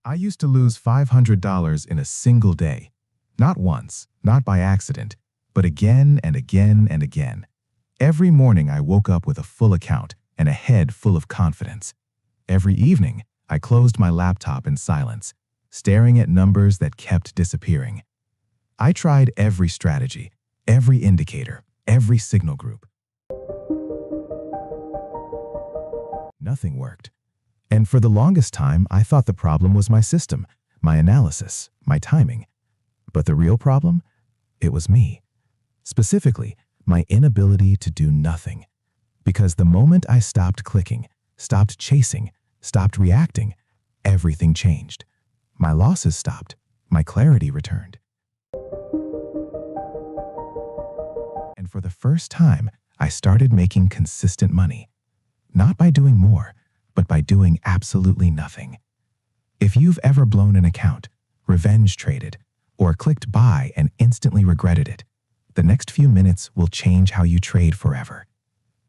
I used to lose $500 in a single day. Not once, not by accident, but again and again and again. Every morning I woke up with a full account and a head full of confidence. Every evening, I closed my laptop in silence, staring at numbers that kept disappearing. I tried every strategy, every indicator, every signal group. Nothing worked. And for the longest time, I thought the problem was my system, my analysis, my timing. But the real problem? It was me. Specifically, my inability to do nothing. Because the moment I stopped clicking, stopped chasing, stopped reacting, everything changed. My losses stopped. My clarity returned. And for the first time, I started making consistent money. Not by doing more, but by doing absolutely nothing. If you've ever blown an account, revenge traded, or clicked buy and instantly regretted it, the next few minutes will change how you trade forever.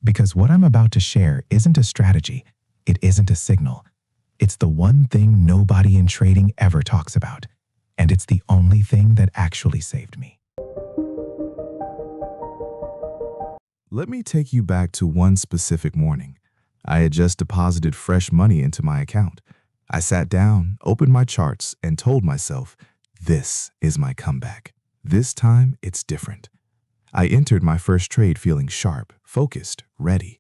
Because what I'm about to share isn't a strategy, it isn't a signal. It's the one thing nobody in trading ever talks about, and it's the only thing that actually saved me. Let me take you back to one specific morning. I had just deposited fresh money into my account. I sat down, opened my charts, and told myself, this is my comeback. This time, it's different. I entered my first trade feeling sharp, focused, ready.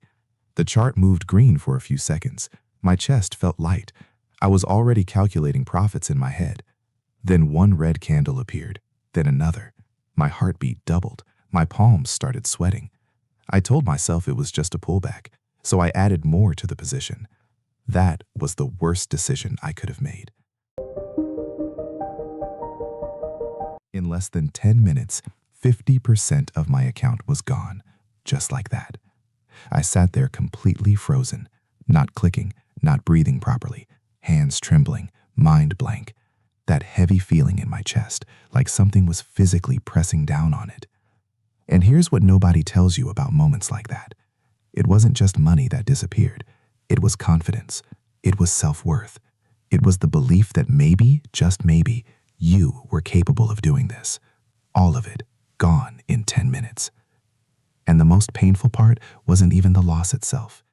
The chart moved green for a few seconds. My chest felt light. I was already calculating profits in my head. Then one red candle appeared, then another. My heartbeat doubled. My palms started sweating. I told myself it was just a pullback, so I added more to the position. That was the worst decision I could have made. In less than 10 minutes, 50% of my account was gone, just like that. I sat there completely frozen, not clicking, not breathing properly, hands trembling, mind blank. That heavy feeling in my chest, like something was physically pressing down on it. And here's what nobody tells you about moments like that. It wasn't just money that disappeared. It was confidence. It was self-worth. It was the belief that maybe, just maybe, you were capable of doing this. All of it, gone in 10 minutes. And the most painful part wasn't even the loss itself.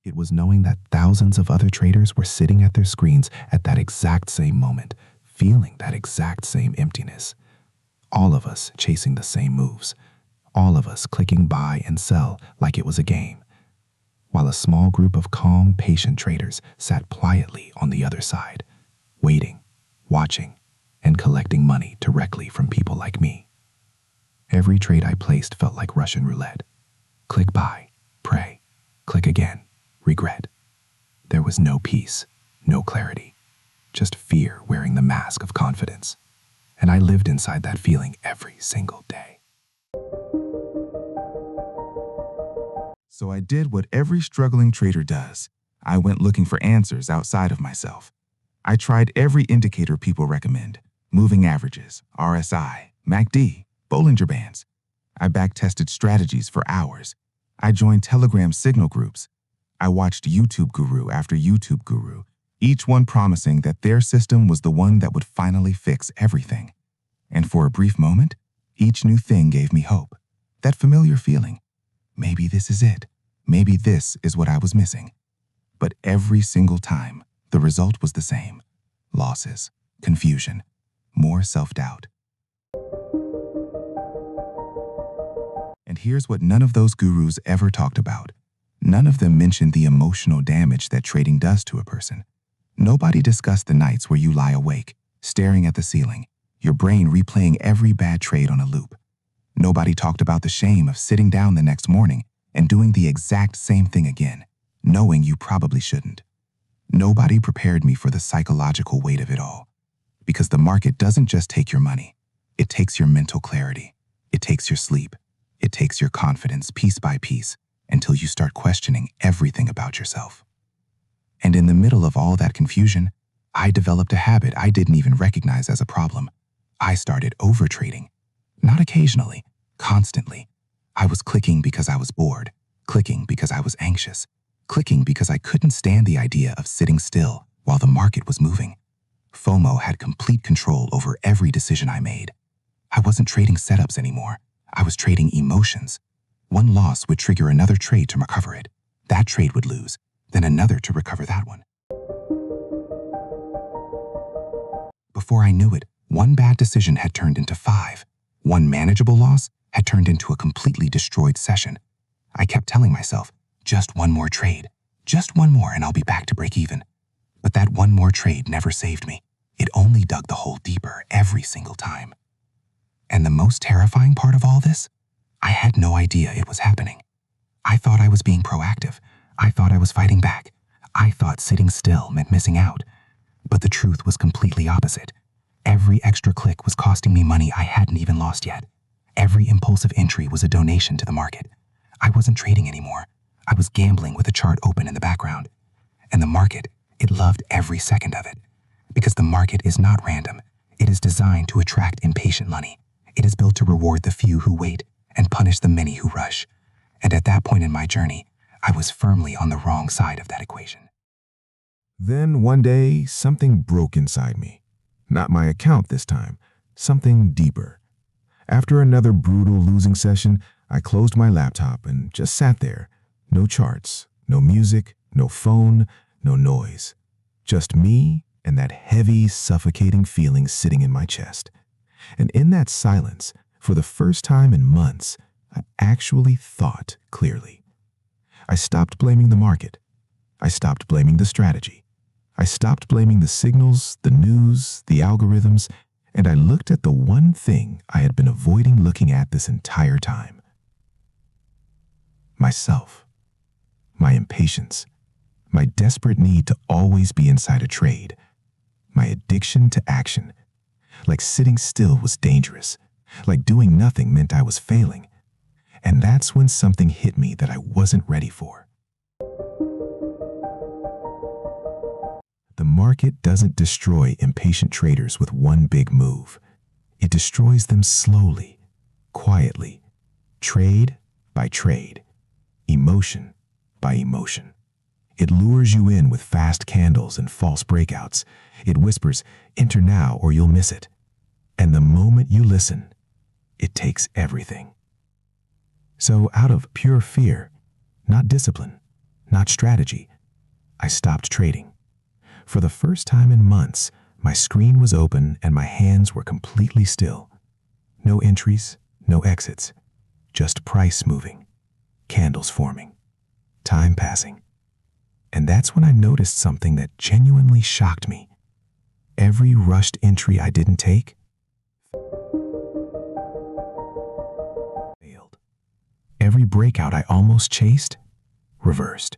It was knowing that thousands of other traders were sitting at their screens at that exact same moment, feeling that exact same emptiness. All of us chasing the same moves. All of us clicking buy and sell like it was a game, while a small group of calm, patient traders sat quietly on the other side, waiting, watching, and collecting money directly from people like me. Every trade I placed felt like Russian roulette. Click buy, pray, click again, regret. There was no peace, no clarity, just fear wearing the mask of confidence. And I lived inside that feeling every single day. So I did what every struggling trader does. I went looking for answers outside of myself. I tried every indicator people recommend: moving averages, RSI, MACD, Bollinger Bands. I backtested strategies for hours. I joined Telegram signal groups. I watched YouTube guru after YouTube guru, each one promising that their system was the one that would finally fix everything. And for a brief moment, each new thing gave me hope. That familiar feeling. Maybe this is it. Maybe this is what I was missing. But every single time, the result was the same. Losses, confusion, more self-doubt. And here's what none of those gurus ever talked about. None of them mentioned the emotional damage that trading does to a person. Nobody discussed the nights where you lie awake, staring at the ceiling, your brain replaying every bad trade on a loop. Nobody talked about the shame of sitting down the next morning and doing the exact same thing again, knowing you probably shouldn't. Nobody prepared me for the psychological weight of it all. Because the market doesn't just take your money. It takes your mental clarity. It takes your sleep. It takes your confidence piece by piece until you start questioning everything about yourself. And in the middle of all that confusion, I developed a habit I didn't even recognize as a problem. I started overtrading. Not occasionally, constantly. I was clicking because I was bored, clicking because I was anxious, clicking because I couldn't stand the idea of sitting still while the market was moving. FOMO had complete control over every decision I made. I wasn't trading setups anymore. I was trading emotions. One loss would trigger another trade to recover it. That trade would lose, then another to recover that one. Before I knew it, one bad decision had turned into 5. One manageable loss had turned into a completely destroyed session. I kept telling myself, just one more trade, just one more and I'll be back to break even. But that one more trade never saved me. It only dug the hole deeper every single time. And the most terrifying part of all this? I had no idea it was happening. I thought I was being proactive. I thought I was fighting back. I thought sitting still meant missing out. But the truth was completely opposite. Every extra click was costing me money I hadn't even lost yet. Every impulsive entry was a donation to the market. I wasn't trading anymore. I was gambling with a chart open in the background. And the market, it loved every second of it. Because the market is not random. It is designed to attract impatient money. It is built to reward the few who wait and punish the many who rush. And at that point in my journey, I was firmly on the wrong side of that equation. Then one day, something broke inside me. Not my account this time, something deeper. After another brutal losing session, I closed my laptop and just sat there. No charts, no music, no phone, no noise. Just me and that heavy, suffocating feeling sitting in my chest. And in that silence, for the first time in months, I actually thought clearly. I stopped blaming the market. I stopped blaming the strategy. I stopped blaming the signals, the news, the algorithms, and I looked at the one thing I had been avoiding looking at this entire time. Myself. My impatience. My desperate need to always be inside a trade. My addiction to action. Like sitting still was dangerous. Like doing nothing meant I was failing. And that's when something hit me that I wasn't ready for. The market doesn't destroy impatient traders with one big move. It destroys them slowly, quietly, trade by trade, emotion by emotion. It lures you in with fast candles and false breakouts. It whispers, enter now or you'll miss it. And the moment you listen, it takes everything. So out of pure fear, not discipline, not strategy, I stopped trading. For the first time in months, my screen was open and my hands were completely still. No entries, no exits, just price moving, candles forming, time passing. And that's when I noticed something that genuinely shocked me. Every rushed entry I didn't take failed. Every breakout I almost chased reversed.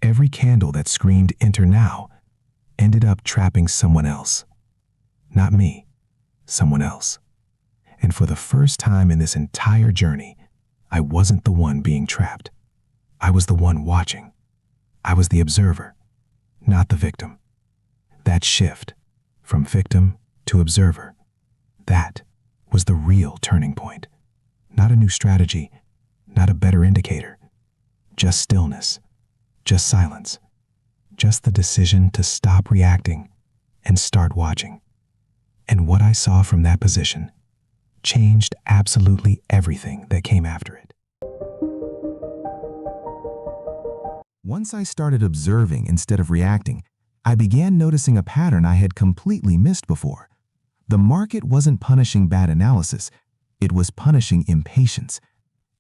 Every candle that screamed enter now ended up trapping someone else. Not me, someone else. And for the first time in this entire journey, I wasn't the one being trapped. I was the one watching. I was the observer, not the victim. That shift from victim to observer, that was the real turning point. Not a new strategy, not a better indicator. Just stillness, just silence. Just the decision to stop reacting and start watching. And what I saw from that position changed absolutely everything that came after it. Once I started observing instead of reacting, I began noticing a pattern I had completely missed before. The market wasn't punishing bad analysis, it was punishing impatience.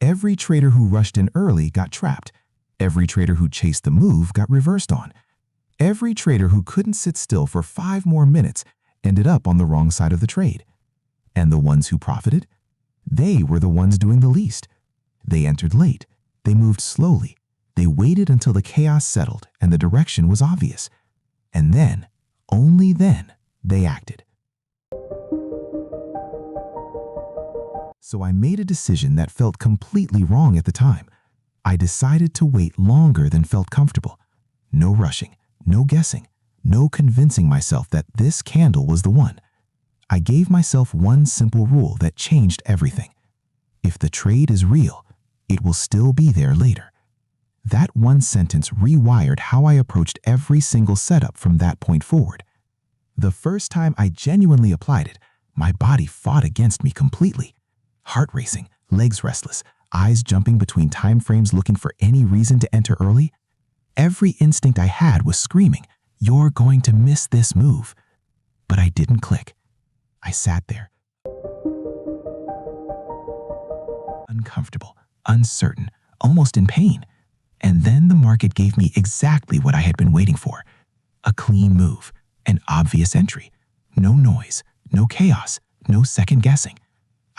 Every trader who rushed in early got trapped. Every trader who chased the move got reversed on. Every trader who couldn't sit still for 5 more minutes ended up on the wrong side of the trade. And the ones who profited? They were the ones doing the least. They entered late. They moved slowly. They waited until the chaos settled and the direction was obvious. And then, only then, they acted. So I made a decision that felt completely wrong at the time. I decided to wait longer than felt comfortable. No rushing, no guessing, no convincing myself that this candle was the one. I gave myself one simple rule that changed everything. If the trade is real, it will still be there later. That one sentence rewired how I approached every single setup from that point forward. The first time I genuinely applied it, my body fought against me completely. Heart racing, legs restless, eyes jumping between time frames looking for any reason to enter early. Every instinct I had was screaming, "You're going to miss this move." But I didn't click. I sat there, uncomfortable, uncertain, almost in pain. And then the market gave me exactly what I had been waiting for. A clean move, an obvious entry. No noise, no chaos, no second guessing.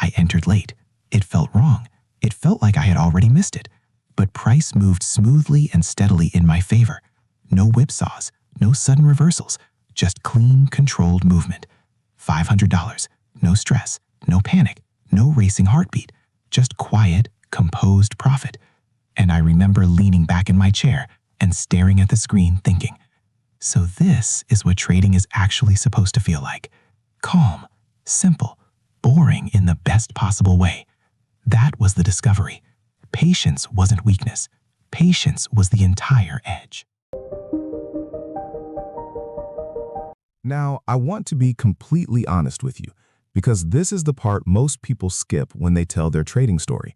I entered late. It felt wrong. It felt like I had already missed it. But price moved smoothly and steadily in my favor. No whipsaws, no sudden reversals, just clean, controlled movement. $500, no stress, no panic, no racing heartbeat, just quiet, composed profit. And I remember leaning back in my chair and staring at the screen thinking, so this is what trading is actually supposed to feel like. Calm, simple, boring in the best possible way. That was the discovery. Patience wasn't weakness. Patience was the entire edge. Now, I want to be completely honest with you, because this is the part most people skip when they tell their trading story.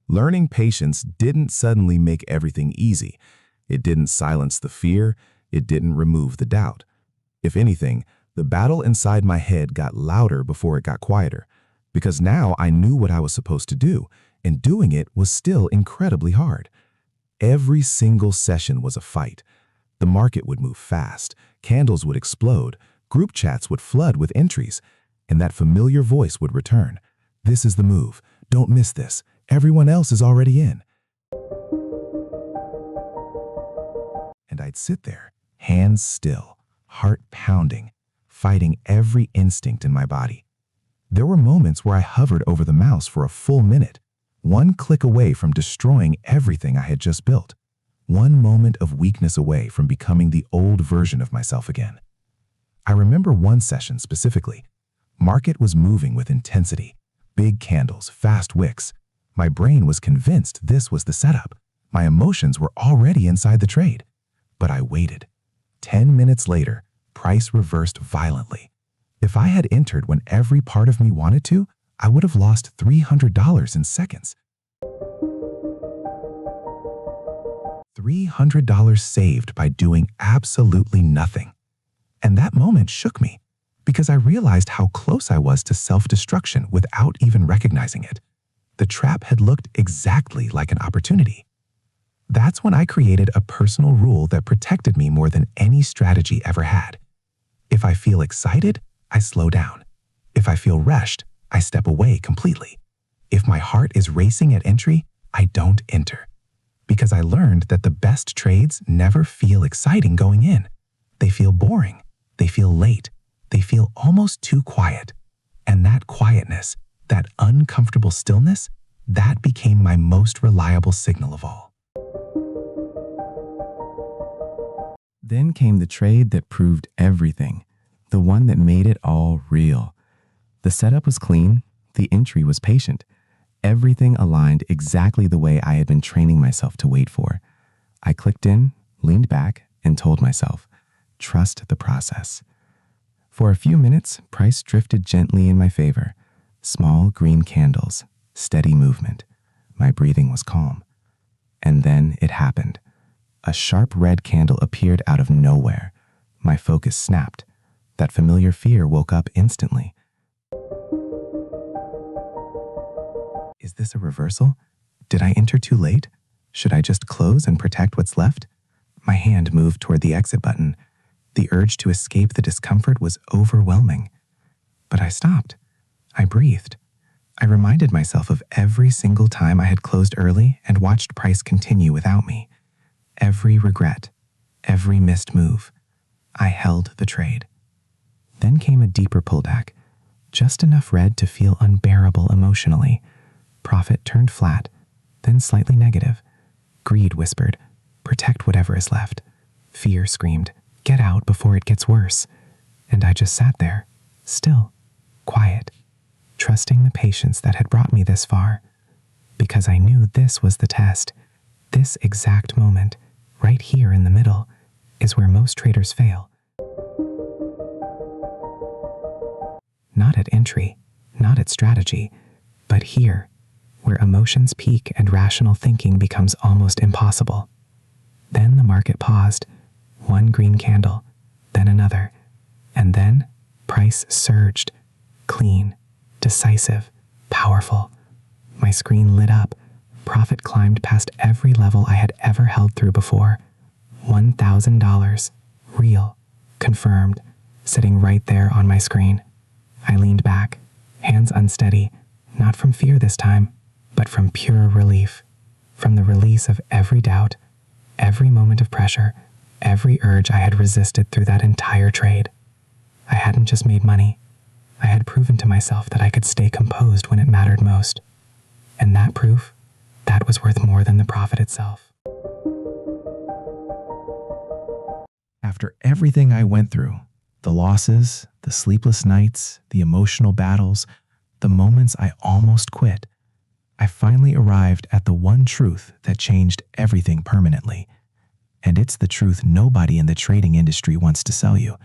Learning patience didn't suddenly make everything easy. It didn't silence the fear. It didn't remove the doubt. If anything, the battle inside my head got louder before it got quieter, because now I knew what I was supposed to do, and doing it was still incredibly hard. Every single session was a fight. The market would move fast, candles would explode, group chats would flood with entries, and that familiar voice would return. "This is the move. Don't miss this. Everyone else is already in." And I'd sit there, hands still, heart pounding, fighting every instinct in my body. There were moments where I hovered over the mouse for a full minute, one click away from destroying everything I had just built, one moment of weakness away from becoming the old version of myself again. I remember one session specifically. Market was moving with intensity, big candles, fast wicks. My brain was convinced this was the setup. My emotions were already inside the trade. But I waited. 10 minutes later, price reversed violently. If I had entered when every part of me wanted to, I would have lost $300 in seconds. $300 saved by doing absolutely nothing. And that moment shook me, because I realized how close I was to self-destruction without even recognizing it. The trap had looked exactly like an opportunity. That's when I created a personal rule that protected me more than any strategy ever had. If I feel excited, I slow down. If I feel rushed, I step away completely. If my heart is racing at entry, I don't enter. Because I learned that the best trades never feel exciting going in. They feel boring. They feel late. They feel almost too quiet. And that quietness, that uncomfortable stillness, that became my most reliable signal of all. Then came the trade that proved everything, the one that made it all real. The setup was clean, the entry was patient. Everything aligned exactly the way I had been training myself to wait for. I clicked in, leaned back, and told myself, trust the process. For a few minutes, price drifted gently in my favor. Small green candles, steady movement. My breathing was calm. And then it happened. A sharp red candle appeared out of nowhere. My focus snapped. That familiar fear woke up instantly. Is this a reversal? Did I enter too late? Should I just close and protect what's left? My hand moved toward the exit button. The urge to escape the discomfort was overwhelming. But I stopped. I breathed. I reminded myself of every single time I had closed early and watched price continue without me. Every regret, every missed move. I held the trade. Then came a deeper pullback, just enough red to feel unbearable emotionally. Profit turned flat, then slightly negative. Greed whispered, protect whatever is left. Fear screamed, get out before it gets worse. And I just sat there, still, quiet, trusting the patience that had brought me this far. Because I knew this was the test. This exact moment, right here in the middle, is where most traders fail. Not at entry, not at strategy, but here, where emotions peak and rational thinking becomes almost impossible. Then the market paused, one green candle, then another, and then price surged, clean, decisive, powerful. My screen lit up, profit climbed past every level I had ever held through before. $1,000, real, confirmed, sitting right there on my screen. I leaned back, hands unsteady, not from fear this time, but from pure relief, from the release of every doubt, every moment of pressure, every urge I had resisted through that entire trade. I hadn't just made money. I had proven to myself that I could stay composed when it mattered most. And that proof, that was worth more than the profit itself. After everything I went through, the losses, the sleepless nights, the emotional battles, the moments I almost quit, I finally arrived at the one truth that changed everything permanently. And it's the truth nobody in the trading industry wants to sell you,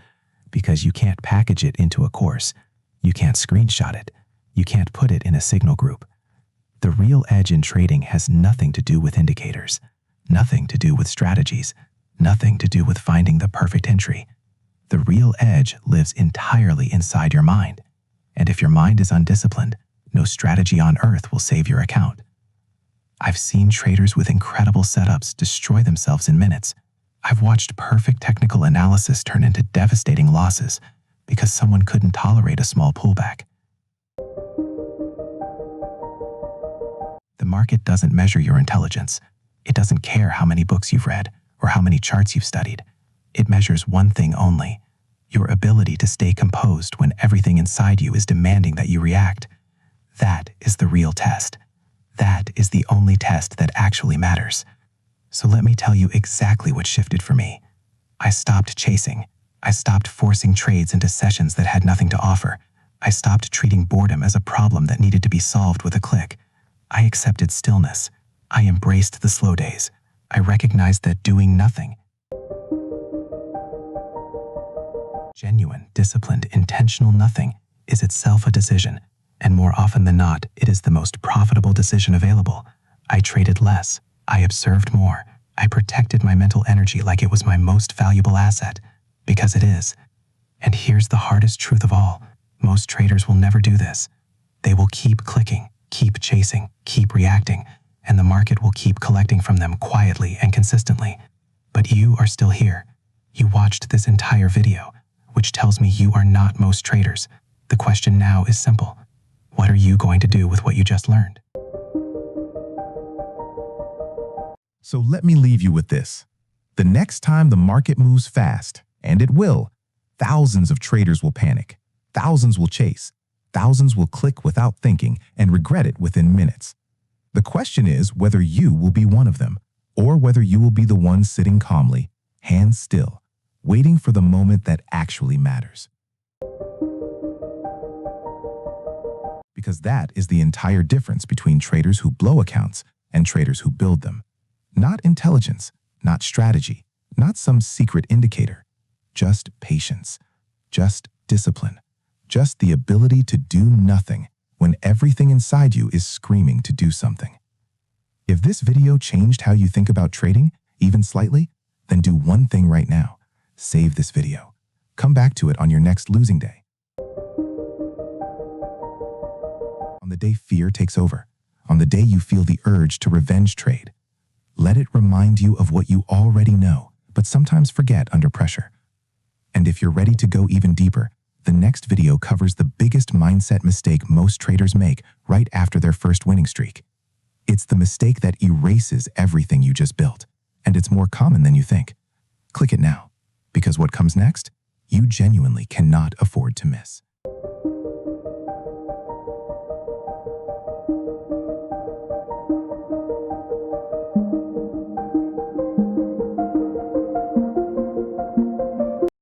because you can't package it into a course, you can't screenshot it, you can't put it in a signal group. The real edge in trading has nothing to do with indicators, nothing to do with strategies, nothing to do with finding the perfect entry. The real edge lives entirely inside your mind. And if your mind is undisciplined, no strategy on earth will save your account. I've seen traders with incredible setups destroy themselves in minutes. I've watched perfect technical analysis turn into devastating losses because someone couldn't tolerate a small pullback. The market doesn't measure your intelligence. It doesn't care how many books you've read or how many charts you've studied. It measures one thing only: your ability to stay composed when everything inside you is demanding that you react. That is the real test. That is the only test that actually matters. So let me tell you exactly what shifted for me. I stopped chasing. I stopped forcing trades into sessions that had nothing to offer. I stopped treating boredom as a problem that needed to be solved with a click. I accepted stillness. I embraced the slow days. I recognized that doing nothing, genuine, disciplined, intentional nothing, is itself a decision, and more often than not, it is the most profitable decision available. I traded less. I observed more. I protected my mental energy like it was my most valuable asset, because it is. And here's the hardest truth of all. Most traders will never do this. They will keep clicking, keep chasing, keep reacting, and the market will keep collecting from them quietly and consistently. But you are still here. You watched this entire video, which tells me you are not most traders. The question now is simple. What are you going to do with what you just learned? So let me leave you with this. The next time the market moves fast, and it will, thousands of traders will panic. Thousands will chase. Thousands will click without thinking and regret it within minutes. The question is whether you will be one of them, or whether you will be the one sitting calmly, hands still, waiting for the moment that actually matters. Because that is the entire difference between traders who blow accounts and traders who build them. Not intelligence, not strategy, not some secret indicator. Just patience, just discipline, just the ability to do nothing when everything inside you is screaming to do something. If this video changed how you think about trading, even slightly, then do one thing right now. Save this video. Come back to it on your next losing day. On the day fear takes over, on the day you feel the urge to revenge trade, let it remind you of what you already know, but sometimes forget under pressure. And if you're ready to go even deeper, the next video covers the biggest mindset mistake most traders make right after their first winning streak. It's the mistake that erases everything you just built, and it's more common than you think. Click it now, because what comes next, you genuinely cannot afford to miss.